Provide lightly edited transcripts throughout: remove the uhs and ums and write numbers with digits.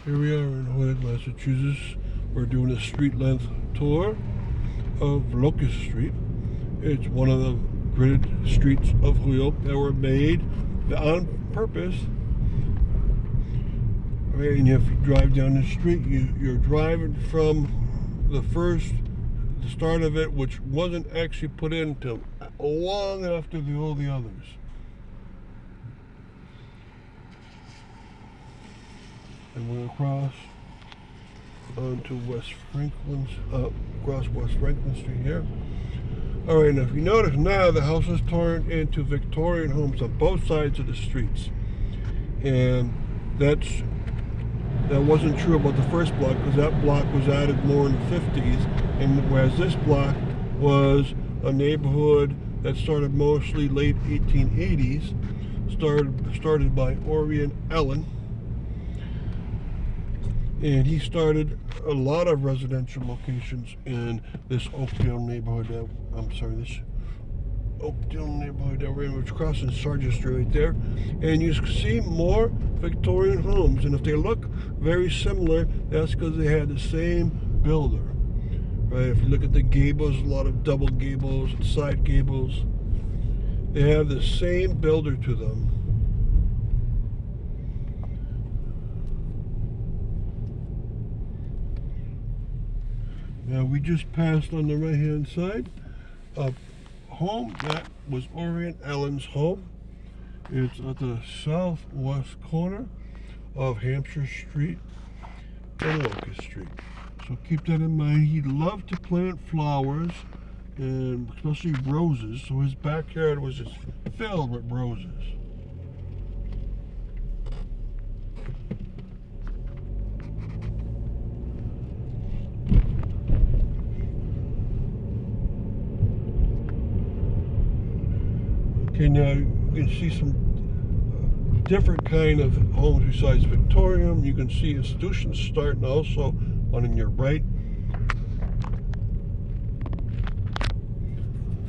Here we are in Holyoke, Massachusetts. We're doing a street length tour of Locust Street. It's one of the gridded streets of Holyoke that were made on purpose. Right, and if you drive down the street, you're driving from the start of it, which wasn't actually put in until long after all the others. And we're across onto across West Franklin Street here. All right, now if you notice now, the house is turned into Victorian homes on both sides of the streets. And that wasn't true about the first block, because that block was added more in the 50s, and whereas this block was a neighborhood that started mostly late 1880s, started by Orion Allen. And he started a lot of residential locations in this Oakdale neighborhood that we're in, which crosses Sargent Street right there. And you see more Victorian homes. And if they look very similar, that's because they had the same builder. Right? If you look at the gables, a lot of double gables, side gables, they have the same builder to them. Now we just passed on the right hand side a home that was Orion Allen's home. It's at the southwest corner of Hampshire Street and Locust Street. So keep that in mind. He loved to plant flowers, and especially roses, so his backyard was just filled with roses. Okay, now you can see some different kind of homes besides Victorian. You can see institutions starting also on your right.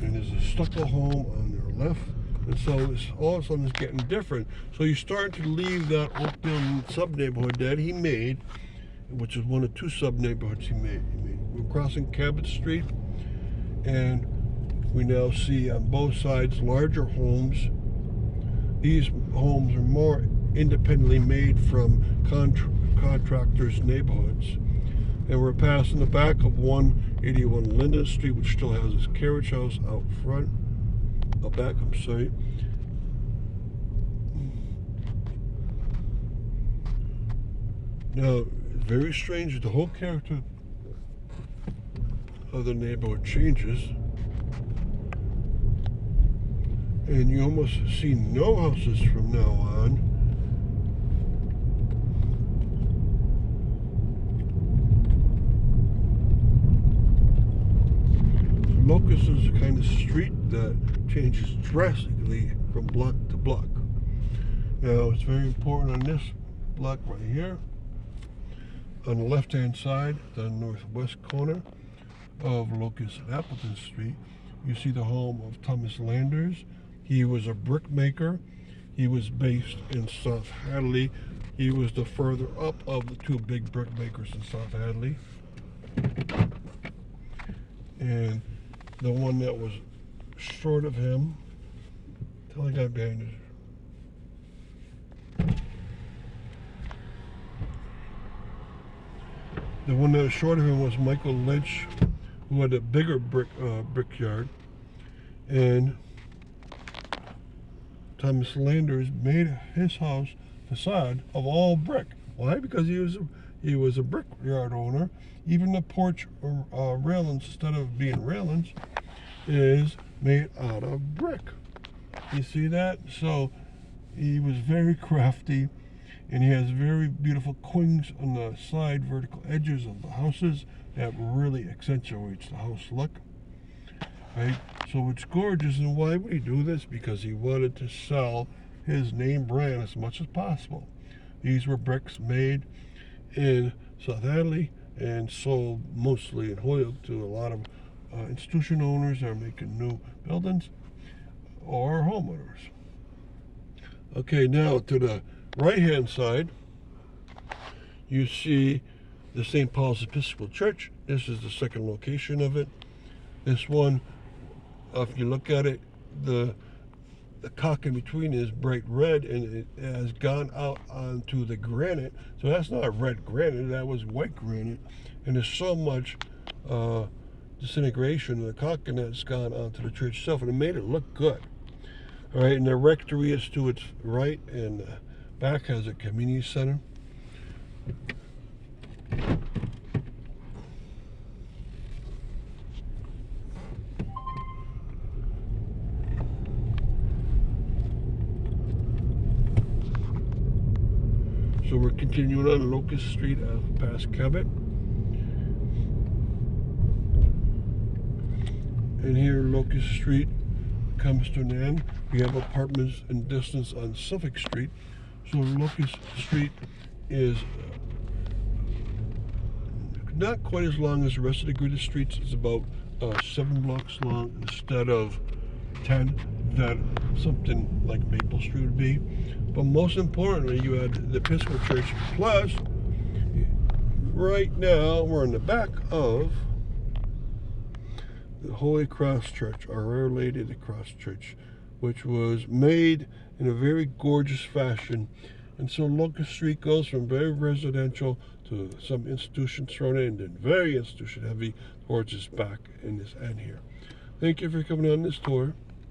And there's a stucco home on your left. And so it's all of a sudden it's getting different. So you start to leave that Oakdale sub-neighborhood that he made, which is one of two sub-neighborhoods he made. We're crossing Cabot Street, and we now see on both sides larger homes. These homes are more independently made from contractors' neighborhoods. And we're passing the back of 181 Linden Street, which still has its carriage house out front. Back, I'm sorry. Now, very strange, the whole character of the neighborhood changes. And you almost see no houses from now on. Locust is the kind of street that changes drastically from block to block. Now, it's very important on this block right here. On the left-hand side, the northwest corner of Locust and Appleton Street, you see the home of Thomas Landers. He was a brick maker. He was based in South Hadley. He was the further up of the two big brick makers in South Hadley. And the one that was short of him, tell the guy behind us. The one that was short of him was Michael Lynch, who had a bigger brickyard. And Thomas Landers made his house facade of all brick. Why? Because he was a brickyard owner. Even the porch railings, instead of being railings, is made out of brick. You see that? So he was very crafty, and he has very beautiful quings on the side vertical edges of the houses that really accentuates the house look. Right? So it's gorgeous. And why would he do this? Because he wanted to sell his name brand as much as possible. These were bricks made in South Hadley and sold mostly in Holyoke to a lot of institution owners that are making new buildings or homeowners. Okay, now to the right hand side, you see the St. Paul's Episcopal Church. This is the second location of it. This one, if you look at it, the caulk in between is bright red, and it has gone out onto the granite. So that's not red granite, that was white granite. And there's so much disintegration of the caulk, and that's gone onto the church itself, and it made it look good. All right, and the rectory is to its right, and the back has a community center. So we're continuing on Locust Street past Cabot. And here Locust Street comes to an end. We have apartments in distance on Suffolk Street. So Locust Street is not quite as long as the rest of the grid of streets. It's about 7 blocks long instead of 10 that something like Maple Street would be. But most importantly, you had the Episcopal Church. Plus, right now, we're in the back of the Holy Cross Church, Our Lady of the Cross Church, which was made in a very gorgeous fashion. And so Locust Street goes from very residential to some institution thrown in, and very institution heavy towards its back in this end here. Thank you for coming on this tour.